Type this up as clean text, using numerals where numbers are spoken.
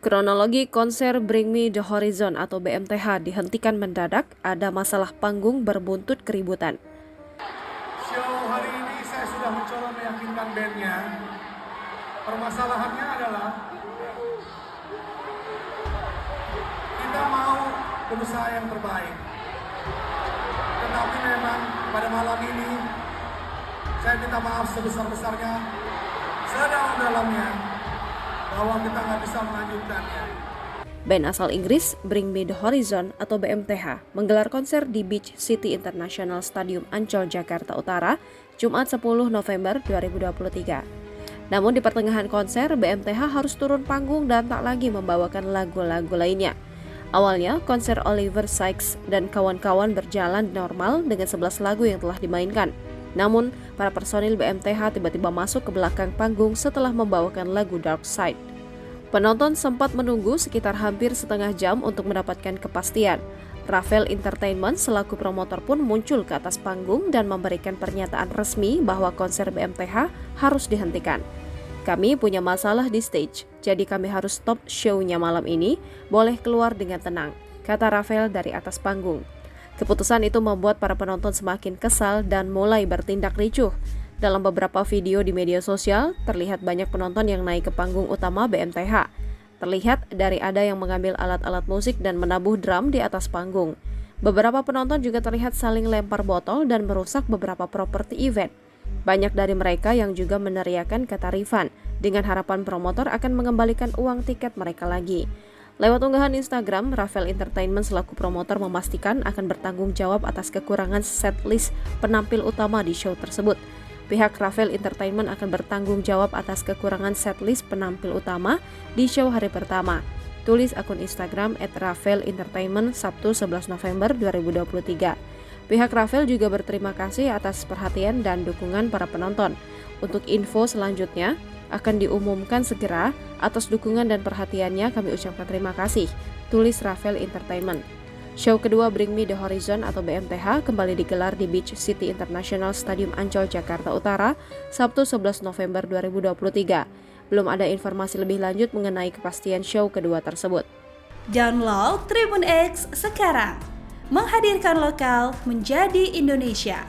Kronologi konser Bring Me The Horizon atau BMTH dihentikan mendadak, ada masalah panggung berbuntut keributan. Show hari ini saya sudah mencoba meyakinkan bandnya. Permasalahannya adalah kita mau berusaha yang terbaik. Tetapi memang pada malam ini saya minta maaf sebesar-besarnya, sedalam-dalamnya, bahwa kita nggak bisa melanjutkannya. Band asal Inggris Bring Me The Horizon atau BMTH menggelar konser di Beach City International Stadium Ancol, Jakarta Utara, Jumat 10 November 2023. Namun di pertengahan konser, BMTH harus turun panggung dan tak lagi membawakan lagu-lagu lainnya. Awalnya, konser Oliver Sykes dan kawan-kawan berjalan normal dengan 11 lagu yang telah dimainkan. Namun, para personil BMTH tiba-tiba masuk ke belakang panggung setelah membawakan lagu Dark Side. Penonton sempat menunggu sekitar hampir setengah jam untuk mendapatkan kepastian. Ravel Entertainment selaku promotor pun muncul ke atas panggung dan memberikan pernyataan resmi bahwa konser BMTH harus dihentikan. Kami punya masalah di stage, jadi kami harus stop show-nya malam ini, boleh keluar dengan tenang, kata Ravel dari atas panggung. Keputusan itu membuat para penonton semakin kesal dan mulai bertindak ricuh. Dalam beberapa video di media sosial, terlihat banyak penonton yang naik ke panggung utama BMTH. Terlihat dari ada yang mengambil alat-alat musik dan menabuh drum di atas panggung. Beberapa penonton juga terlihat saling lempar botol dan merusak beberapa properti event. Banyak dari mereka yang juga meneriakan kata refund, dengan harapan promotor akan mengembalikan uang tiket mereka lagi. Lewat unggahan Instagram, Ravel Entertainment selaku promotor memastikan akan bertanggung jawab atas kekurangan setlist penampil utama di show tersebut. Pihak Ravel Entertainment akan bertanggung jawab atas kekurangan setlist penampil utama di show hari pertama. Tulis akun Instagram @ravelentertainment Sabtu 11 November 2023. Pihak Ravel juga berterima kasih atas perhatian dan dukungan para penonton. Untuk info selanjutnya akan diumumkan segera. Atas dukungan dan perhatiannya kami ucapkan terima kasih. Tulis Ravel Entertainment. Show kedua Bring Me The Horizon atau BMTH kembali digelar di Beach City International Stadium Ancol, Jakarta Utara, Sabtu 11 November 2023. Belum ada informasi lebih lanjut mengenai kepastian show kedua tersebut. Download Tribun X sekarang, menghadirkan lokal menjadi Indonesia.